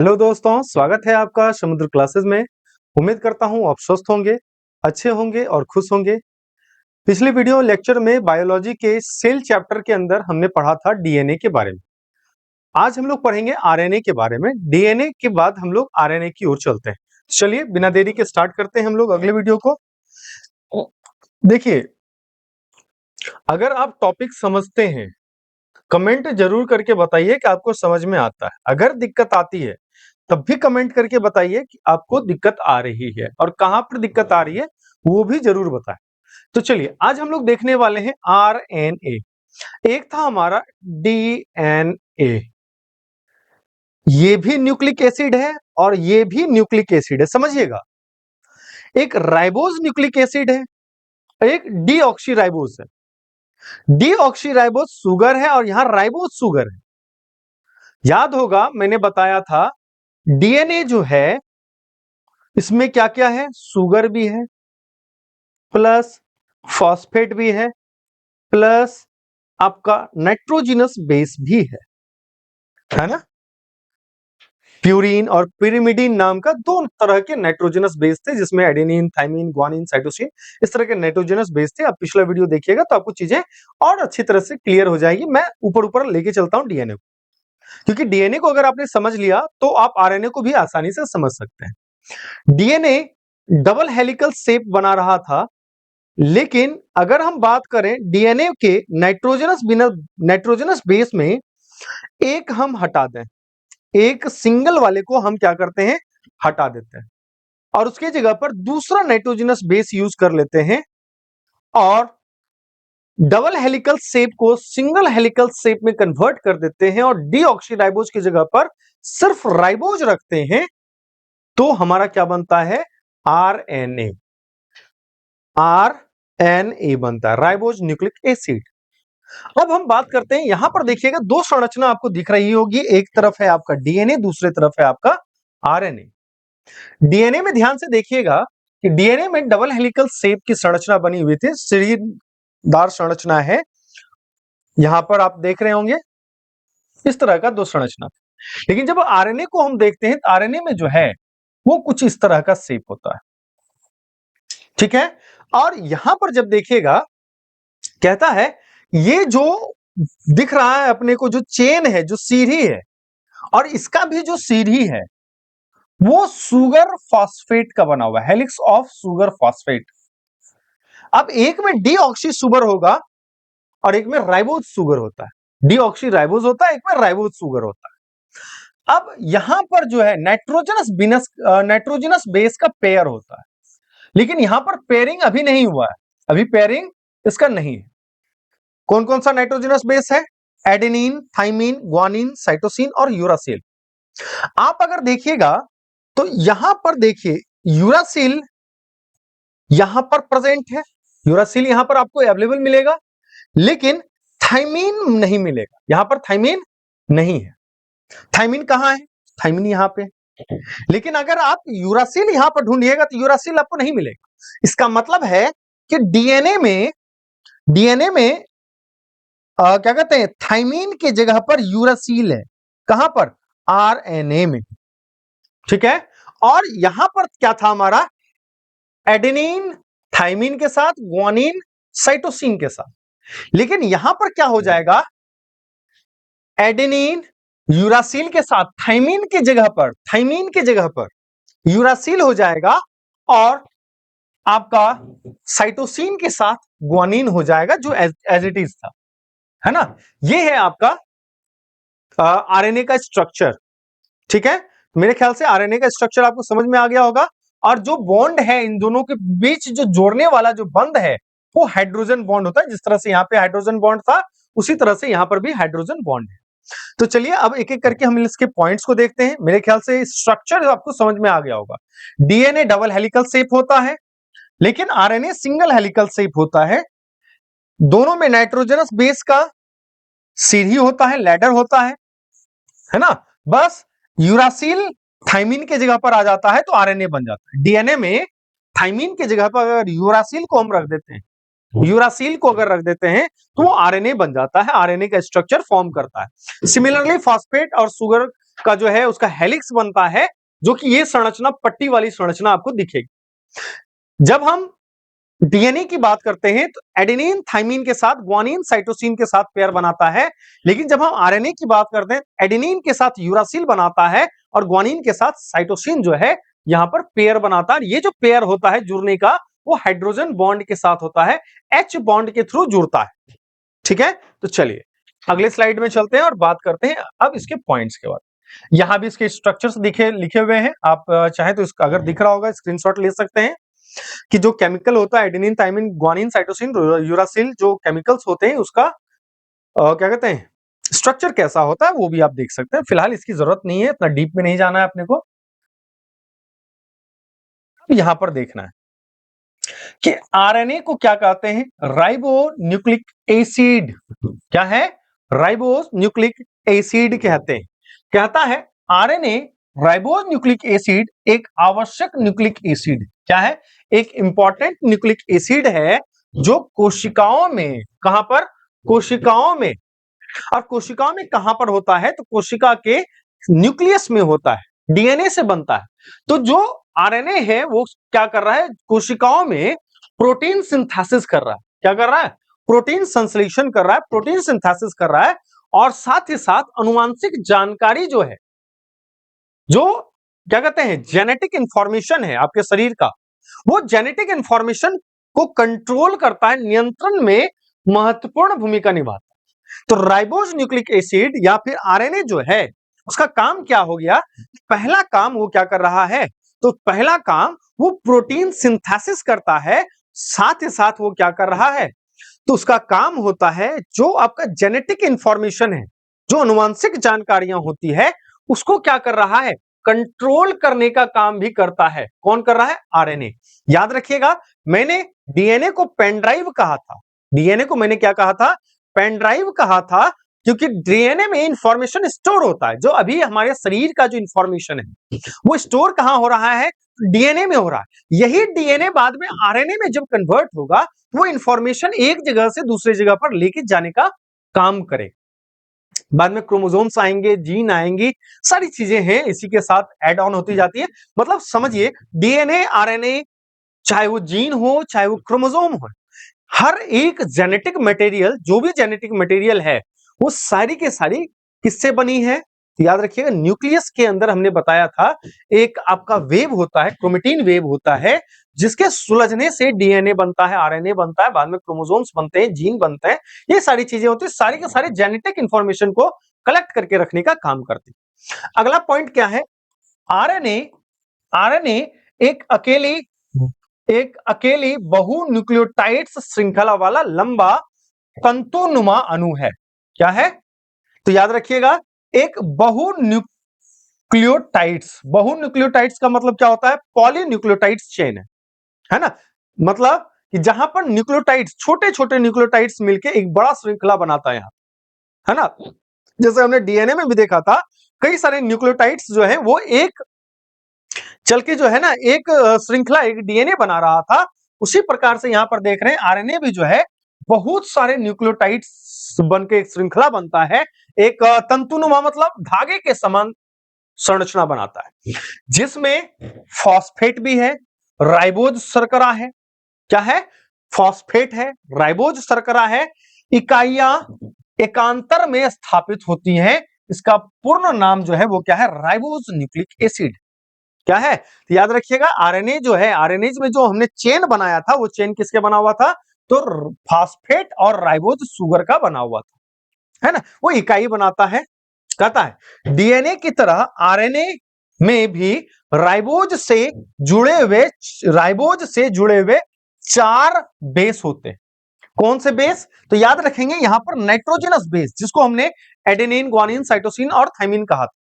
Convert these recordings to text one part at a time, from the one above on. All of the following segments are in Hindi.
हेलो दोस्तों, स्वागत है आपका समुद्र क्लासेस में। उम्मीद करता हूं आप स्वस्थ होंगे, अच्छे होंगे और खुश होंगे। पिछले वीडियो लेक्चर में बायोलॉजी के सेल चैप्टर के अंदर हमने पढ़ा था डीएनए के बारे में। आज हम लोग पढ़ेंगे आरएनए के बारे में। डीएनए के बाद हम लोग आरएनए की ओर चलते हैं। चलिए बिना देरी के स्टार्ट करते हैं हम लोग अगले वीडियो को। देखिए, अगर आप टॉपिक समझते हैं, कमेंट जरूर करके बताइए कि आपको समझ में आता है। अगर दिक्कत आती है तब भी कमेंट करके बताइए कि आपको दिक्कत आ रही है और कहां पर दिक्कत आ रही है वो भी जरूर बताएं। तो चलिए आज हम लोग देखने वाले हैं आरएनए। एक था हमारा डीएनए, ये भी न्यूक्लिक एसिड है और ये भी न्यूक्लिक एसिड है, समझिएगा। एक राइबोज न्यूक्लिक एसिड है, एक डीऑक्सीराइबोज है। डीऑक्सीराइबोज शुगर है और यहां राइबोज शुगर है। याद होगा मैंने बताया था डीएनए जो है इसमें क्या क्या है, शुगर भी है, प्लस फॉस्फेट भी प्लस आपका नाइट्रोजिनस बेस भी है ना। प्यूरिन और पिरिमिडीन नाम का दो तरह के नाइट्रोजनस बेस थे, जिसमें एडेनिन, थाइमिन, ग्वानिन, साइटोसिन इस तरह के नाइट्रोजनस बेस थे। आप पिछला वीडियो देखिएगा तो आपको चीजें और अच्छी तरह से क्लियर हो जाएगी। मैं ऊपर ऊपर लेके चलता हूं डीएनए को, क्योंकि डीएनए को अगर आपने समझ लिया तो आप आरएनए को भी आसानी से समझ सकते हैं। डीएनए डबल हेलिकल शेप बना रहा था, लेकिन अगर हम बात करें डीएनए के नाइट्रोजनस बेस में एक हम हटा दें, एक सिंगल वाले को हम क्या करते हैं, हटा देते हैं और उसके जगह पर दूसरा नाइट्रोजनस बेस यूज कर लेते हैं और डबल हेलिकल शेप को सिंगल हेलिकल शेप में कन्वर्ट कर देते हैं और डीऑक्सीराइबोज की जगह पर सिर्फ राइबोज रखते हैं, तो हमारा क्या बनता है, आरएनए। आरएनए बनता है, राइबोज न्यूक्लिक एसिड। अब हम बात करते हैं, यहां पर देखिएगा दो संरचना आपको दिख रही होगी, एक तरफ है आपका डीएनए, दूसरे तरफ है आपका आरएनए। डीएनए में ध्यान से देखिएगा कि डीएनए में डबल हेलिकल शेप की संरचना बनी हुई थी, सीढ़ीदार संरचना है। यहां पर आप देख रहे होंगे इस तरह का दो संरचना। लेकिन जब आरएनए को हम देखते हैं तो आरएनए में जो है वो कुछ इस तरह का शेप होता है, ठीक है। और यहां पर जब देखिएगा कहता है ये जो दिख रहा है अपने को, जो चेन है, जो सीढ़ी है, और इसका भी जो सीढ़ी है वो सुगर फॉस्फेट का बना हुआ है, हेलिक्स ऑफ सुगर फॉस्फेट। अब एक में डीऑक्सी सुगर होगा और एक में राइबोज सुगर होता है। डीऑक्सी राइबोज होता है, एक में राइबोज सुगर होता है। अब यहां पर जो है नाइट्रोजनस बेस का पेयर होता है, लेकिन यहां पर पेयरिंग अभी नहीं हुआ है, अभी पेयरिंग इसका नहीं है। कौन कौन सा नाइट्रोजनस बेस है, एडेनिन, थाइमिन, ग्वानिन, साइटोसिन और यूरासिल। आप अगर देखिएगा तो यहां पर देखिए यूरासिल यहां पर प्रेजेंट है, यूरासिल यहां पर आपको अवेलेबल मिलेगा, लेकिन थाइमिन नहीं मिलेगा। यहां पर थाइमिन नहीं है। थाइमिन कहां है, थाइमिन यहां पे। लेकिन अगर आप यूरासिल यहां पर ढूंढिएगा तो यूरासिल आपको नहीं मिलेगा। इसका मतलब है कि डीएनए में क्या कहते हैं, थाइमिन की जगह पर यूरासिल है। कहां पर, आरएनए में, ठीक है। और यहां पर क्या था हमारा, एडेनिन थाइमिन के साथ, ग्वानिन साइटोसिन के साथ। लेकिन यहां पर क्या हो जाएगा, एडेनिन यूरासिल के साथ थाइमिन की जगह पर यूरासिल हो जाएगा और आपका साइटोसिन के साथ ग्वानिन हो जाएगा, जो एज इट इज था, है ना। ये है आपका आरएनए का स्ट्रक्चर, ठीक है। मेरे ख्याल से आरएनए का स्ट्रक्चर आपको समझ में आ गया होगा। और जो बॉन्ड है इन दोनों के बीच, जो जोड़ने वाला जो बंध है वो हाइड्रोजन बॉन्ड होता है। जिस तरह से यहां पे हाइड्रोजन बॉन्ड था उसी तरह से यहां पर भी हाइड्रोजन बॉन्ड है। तो चलिए अब एक एक करके हम इसके पॉइंट्स को देखते हैं। मेरे ख्याल से स्ट्रक्चर आपको समझ में आ गया होगा। डीएनए डबल हेलिकल शेप होता है, लेकिन आरएनए सिंगल हेलिकल शेप होता है। दोनों में नाइट्रोजनस बेस का सीढ़ी होता है, लैडर होता है ना। बस यूरासिल थाइमिन के जगह पर आ जाता है तो आरएनए बन जाता है। डीएनए में थाइमिन की जगह पर अगर यूरासिल को हम रख देते हैं, यूरासिल को अगर रख देते हैं तो वो आरएनए बन जाता है, आरएनए का स्ट्रक्चर फॉर्म करता है। सिमिलरली फॉस्फेट और शुगर का जो है उसका हेलिक्स बनता है, जो कि ये संरचना पट्टी वाली संरचना आपको दिखेगी। जब हम डीएनए की बात करते हैं तो एडेनिन थाइमिन के साथ ग्वानिन साइटोसिन के साथ पेयर बनाता है, लेकिन जब हम आरएनए की बात करते हैं एडेनिन के साथ यूरासिल बनाता है और ग्वानिन के साथ साइटोसिन जो है यहां पर पेयर बनाता है। ये जो पेयर होता है जुड़ने का वो हाइड्रोजन बॉन्ड के साथ होता है, एच बॉन्ड के थ्रू जुड़ता है। ठीक है, तो चलिए अगले स्लाइड में चलते हैं और बात करते हैं अब इसके पॉइंट्स के बाद। यहां भी इसके स्ट्रक्चर्स लिखे हुए हैं, आप चाहे तो इसका अगर दिख रहा होगा स्क्रीनशॉट ले सकते हैं कि जो केमिकल होता है adenine thymine guanine cytosine uracil जो केमिकल्स होते हैं उसका क्या कहते हैं स्ट्रक्चर कैसा होता है वो भी आप देख सकते हैं। फिलहाल इसकी जरूरत नहीं है, इतना डीप में नहीं जाना है अपने को। यहां पर देखना है कि आरएनए को क्या कहते हैं, राइबो न्यूक्लिक एसिड। क्या है, राइबो न्यूक्लिक एसिड कहते हैं। कहता है आरएनए राइबोज न्यूक्लिक एसिड एक आवश्यक न्यूक्लिक एसिड, क्या है, एक इंपॉर्टेंट न्यूक्लिक एसिड है जो कोशिकाओं में, कहां पर, कोशिकाओं में, और कोशिकाओं में कहां पर होता है तो कोशिका के न्यूक्लियस में होता है, डीएनए से बनता है। तो जो आरएनए है वो क्या कर रहा है, कोशिकाओं में प्रोटीन सिंथेसिस कर रहा है। क्या कर रहा है, प्रोटीन संश्लेषण कर रहा है, प्रोटीन सिंथेसिस कर रहा है, और साथ ही साथ अनुवांशिक जानकारी जो है, जो क्या कहते हैं जेनेटिक इंफॉर्मेशन है आपके शरीर का, वो जेनेटिक इंफॉर्मेशन को कंट्रोल करता है, नियंत्रण में महत्वपूर्ण भूमिका निभाता है। तो राइबोज न्यूक्लिक एसिड या फिर आरएनए जो है उसका काम क्या हो गया, पहला काम वो क्या कर रहा है, तो पहला काम वो प्रोटीन सिंथेसिस करता है, साथ ही साथ वो क्या कर रहा है, तो उसका काम होता है जो आपका जेनेटिक इंफॉर्मेशन है, जो अनुवांशिक जानकारियां होती है उसको क्या कर रहा है, कंट्रोल करने का काम भी करता है। कौन कर रहा है, आरएनए। याद रखिएगा मैंने डीएनए को पेन ड्राइव कहा था, डीएनए को मैंने क्या कहा था, पेन ड्राइव कहा था, क्योंकि डीएनए में इंफॉर्मेशन स्टोर होता है। जो अभी हमारे शरीर का जो इंफॉर्मेशन है वो स्टोर कहां हो रहा है, डीएनए में हो रहा है। यही डीएनए बाद में आरएनए में जब कन्वर्ट होगा वो इंफॉर्मेशन एक जगह से दूसरी जगह पर लेके जाने का काम करे। बाद में क्रोमोसोम्स आएंगे, जीन आएंगी, सारी चीजें हैं इसी के साथ ऐड ऑन होती जाती है। मतलब समझिए डीएनए आरएनए, चाहे वो जीन हो चाहे वो क्रोमोसोम हो, हर एक जेनेटिक मटेरियल, जो भी जेनेटिक मटेरियल है वो सारी के सारी किससे बनी है, याद रखिएगा न्यूक्लियस के अंदर हमने बताया था एक आपका वेव होता है, क्रोमेटिन वेव होता है, जिसके सुलझने से डीएनए बनता है, आरएनए बनता है, बाद में क्रोमोसोम्स बनते हैं, जीन बनते हैं, ये सारी चीजें होती है, सारी के सारे जेनेटिक इंफॉर्मेशन को कलेक्ट करके रखने का काम करती है। अगला पॉइंट क्या है, आरएनए, आरएनए एक अकेली बहु न्यूक्लियोटाइड्स श्रृंखला वाला लंबा तंतुनुमा अणु है। क्या है, तो याद रखिएगा एक बहु न्यूक्लियोटाइड्स का मतलब क्या होता है, पॉलीन्यूक्लियोटाइड्स चेन है ना, मतलब कि जहां पर न्यूक्लियोटाइड्स, छोटे छोटे न्यूक्लियोटाइड्स मिलके एक बड़ा श्रृंखला बनाता है यहां, है ना। जैसे हमने डीएनए में भी देखा था कई सारे न्यूक्लियोटाइड्स जो है वो एक चल के जो है ना एक श्रृंखला, एक डीएनए बना रहा था, उसी प्रकार से यहां पर देख रहे हैं आरएनए भी जो है बहुत सारे न्यूक्लियोटाइड्स बनके एक श्रृंखला बनता है, एक तंतुनुमा मतलब धागे के समान संरचना बनाता है, जिसमें फॉस्फेट भी है, राइबोज शर्करा है। क्या है, फॉस्फेट है, राइबोज शर्करा है, इकाइयां एकांतर में स्थापित होती हैं। इसका पूर्ण नाम जो है वो क्या है, राइबोज न्यूक्लिक एसिड। क्या है, तो याद रखिएगा आरएनए जो है, आरएनए में जो हमने चेन बनाया था वो चेन किसके बना हुआ था, तो फॉस्फेट और राइबोज शुगर का बना हुआ था, है ना, वो इकाई बनाता है। कहता है डीएनए की तरह आरएनए में भी राइबोज से जुड़े हुए 4 बेस होते हैं। कौन से बेस, तो याद रखेंगे यहां पर नाइट्रोजनस बेस, जिसको हमने एडेनिन ग्वानिन साइटोसिन और थाइमिन कहा था।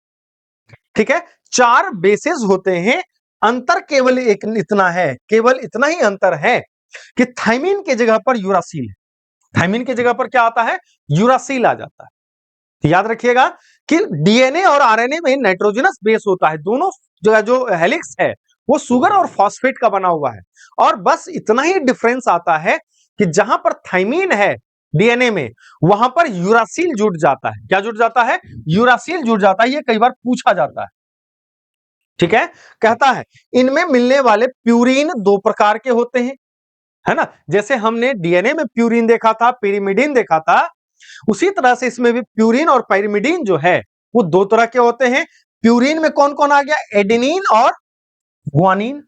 ठीक है, 4 बेसेस होते हैं, अंतर केवल एक इतना है, केवल इतना ही अंतर है कि थाइमिन की जगह पर यूरासिल है, थाइमिन की जगह पर क्या आता है, यूरासिल आ जाता है। तो याद रखिएगा कि डीएनए और आरएनए में नाइट्रोजनस बेस होता है, दोनों जगह जो हेलिक्स है वो सुगर और फॉस्फेट का बना हुआ है, और बस इतना ही डिफरेंस आता है कि जहां पर थाइमिन है डीएनए में, वहां पर यूरासिल जुड़ जाता है। क्या जुड़ जाता है? यूरासिल जुड़ जाता है। ये कई बार पूछा जाता है। ठीक है, कहता है इनमें मिलने वाले प्यूरिन दो प्रकार के होते हैं, है ना। जैसे हमने डीएनए में प्यूरिन देखा था, पिरिमिडीन देखा था, उसी तरह से इसमें भी प्यूरिन और पाइरिमिडीन जो है वो दो तरह के होते हैं। प्यूरिन में कौन कौन आ गया? एडेनिन और ग्वानिन।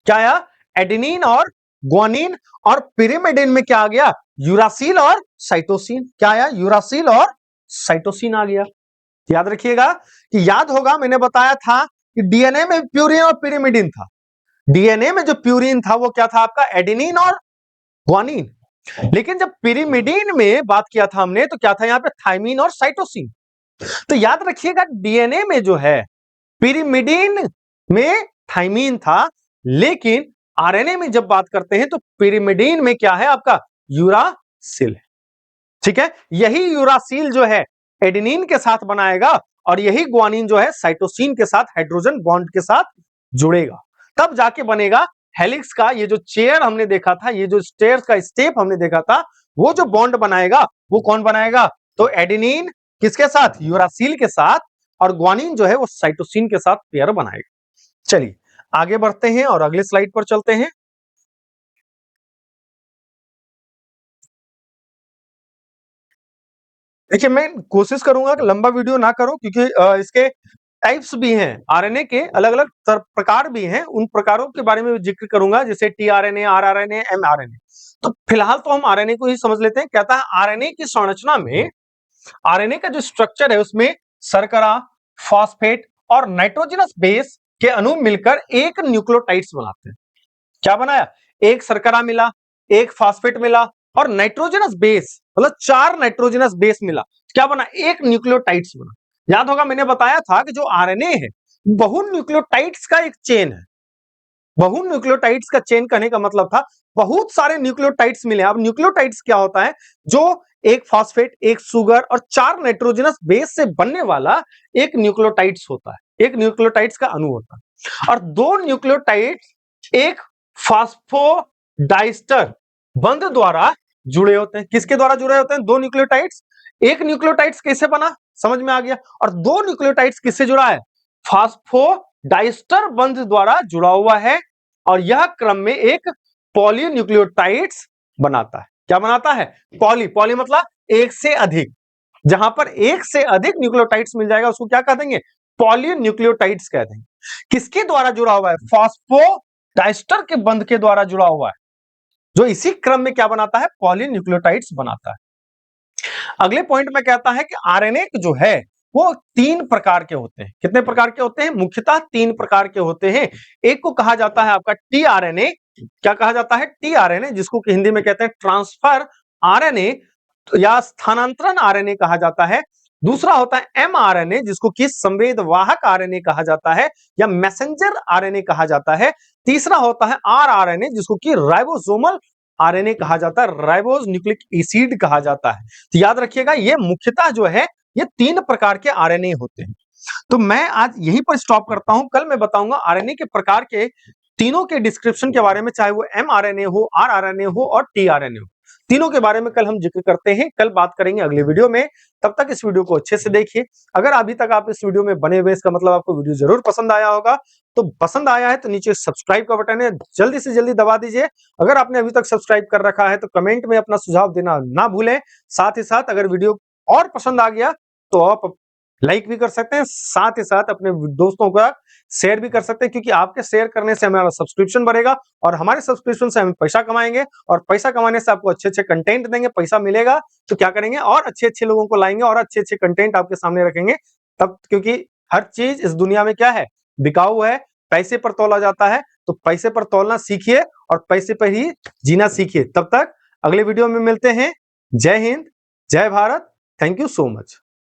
क्या आया? एडेनिन और ग्वानिन। और पिरिमिडिन में क्या आ गया? यूरासिल और साइटोसिन। क्या आया? यूरासिल और साइटोसिन आ गया। याद रखिएगा कि याद होगा मैंने बताया था कि डीएनए में प्यूरिन और पिरिमिडिन था। डीएनए में जो प्यूरिन था वो क्या था आपका? एडेनिन और ग्वानिन। लेकिन जब पिरिमिडिन में बात किया था हमने तो क्या था यहां पे? थायमिन और साइटोसिन। तो याद रखिएगा डीएनए में जो है पिरिमिडिन में थायमिन था, लेकिन आरएनए में जब बात करते हैं तो पिरिमिडिन में क्या है आपका? यूरासिल है। ठीक है, यही यूरासिल जो है एडेनिन के साथ बनाएगा और यही ग्वानिन जो है साइटोसिन के साथ हाइड्रोजन बॉन्ड के साथ जुड़ेगा, तब जाके बनेगा हेलिक्स का ये जो चेयर हमने देखा था, ये जो स्टेयर का स्टेप हमने देखा था, वो जो बॉन्ड बनाएगा वो कौन बनाएगा? तो एडेनिन किसके साथ? यूरासिल के साथ। और ग्वानिन जो है वो साइटोसिन के साथ पेयर बनाएगा। चलिए आगे बढ़ते हैं और अगले स्लाइड पर चलते हैं। देखिए मैं कोशिश करूंगा कि लंबा वीडियो ना करूं, क्योंकि इसके टाइप्स भी हैं, आरएनए के अलग अलग प्रकार भी हैं, उन प्रकारों के बारे में जिक्र करूंगा, जैसे टीआरएनए, आरआरएनए, एमआरएनए। तो फिलहाल तो हम आरएनए को ही समझ लेते हैं। कहता है आरएनए की संरचना में, आरएनए का जो स्ट्रक्चर है उसमें शर्करा, फॉस्फेट और नाइट्रोजनस बेस के अणु मिलकर एक न्यूक्लियोटाइड्स बनाते हैं। क्या बनाया? एक शर्करा मिला, एक फॉस्फेट मिला और नाइट्रोजनस बेस, मतलब 4 नाइट्रोजनस बेस मिला। क्या बना? एक न्यूक्लियोटाइड्स बना। याद होगा मैंने बताया था कि जो आरएनए है बहु न्यूक्लियोटाइड्स का एक चेन है। बहु न्यूक्लियोटाइड्स का चेन कहने का मतलब था बहुत सारे न्यूक्लियोटाइड्स मिले। अब न्यूक्लियोटाइड्स क्या होता है? जो एक फॉस्फेट, एक शुगर और 4 नाइट्रोजनस बेस से बनने वाला एक न्यूक्लियोटाइड्स होता है, एक न्यूक्लियोटाइड्स का अणु होता है। और दो न्यूक्लियोटाइड्स एक फास्फोडाइस्टर बंध द्वारा जुड़े होते हैं। किसके द्वारा जुड़े होते हैं? दो न्यूक्लियोटाइड्स। एक न्यूक्लियोटाइड्स कैसे बना? समझ में आ गया। और दो न्यूक्लियोटाइड्स किससे जुड़ा है? फास्फोडाइस्टर बंध द्वारा जुड़ा हुआ है। और यह क्रम में एक पॉलीन्यूक्लियोटाइड्स बनाता है। क्या बनाता है? पॉली। पॉली मतलब एक से अधिक। जहां पर एक से अधिक न्यूक्लियोटाइड्स मिल जाएगा उसको क्या कह देंगे? पॉलीन्यूक्लियोटाइड्स कह देंगे। किसके द्वारा जुड़ा हुआ है? फास्फोडाइस्टर के बंध के द्वारा जुड़ा हुआ है, जो इसी क्रम में क्या बनाता है? पॉलीन्यूक्लियोटाइड्स बनाता है। अगले पॉइंट में कहता है कि आरएनए जो है वो 3 प्रकार के होते हैं। कितने प्रकार के होते हैं? मुख्यतः 3 प्रकार के होते हैं। एक को कहा जाता है आपका टीआरएनए। क्या कहा जाता है? टीआरएनए, जिसको हिंदी में कहते हैं ट्रांसफर आरएनए या स्थानांतरण आरएनए कहा जाता है। दूसरा होता है एमआरएनए, जिसको कि संवेदवाहक आरएनए कहा जाता है या मैसेंजर आरएनए कहा जाता है। तीसरा होता है आरआरएनए, जिसको कि राइबोसोमल आरएनए कहा जाता है, राइबोस न्यूक्लिक एसिड कहा जाता है। तो याद रखिएगा ये मुख्यतः जो है ये 3 प्रकार के आरएनए होते हैं। तो मैं आज यहीं पर स्टॉप करता हूं। कल मैं बताऊंगा आरएनए के प्रकार के तीनों के डिस्क्रिप्शन के बारे में, चाहे वो एमआरएनए हो, आरआरएनए हो और टीआरएनए हो। तीनों के बारे में कल हम जिक्र करते हैं, कल बात करेंगे अगले वीडियो में। तब तक इस वीडियो को अच्छे से देखिए। अगर अभी तक आप इस वीडियो में बने हुए, इसका मतलब आपको वीडियो जरूर पसंद आया होगा। तो पसंद आया है तो नीचे सब्सक्राइब का बटन है, जल्दी से जल्दी दबा दीजिए। अगर आपने अभी तक सब्सक्राइब कर रखा है तो कमेंट में अपना सुझाव देना ना भूलें। साथ ही साथ अगर वीडियो और पसंद आ गया तो आप लाइक भी कर सकते हैं, साथ ही साथ अपने दोस्तों का शेयर भी कर सकते हैं, क्योंकि आपके शेयर करने से हमारा सब्सक्रिप्शन बढ़ेगा और हमारे सब्सक्रिप्शन से हम पैसा कमाएंगे और पैसा कमाने से आपको अच्छे अच्छे कंटेंट देंगे, पैसा मिलेगा तो क्या करेंगे? और अच्छे अच्छे लोगों को लाएंगे और अच्छे अच्छे कंटेंट आपके सामने रखेंगे। तब क्योंकि हर चीज इस दुनिया में क्या है? बिकाऊ है, पैसे पर तोला जाता है। तो पैसे पर तोलना सीखिए और पैसे पर ही जीना सीखिए। तब तक अगले वीडियो में मिलते हैं। जय हिंद, जय Bharat. Thank you so much.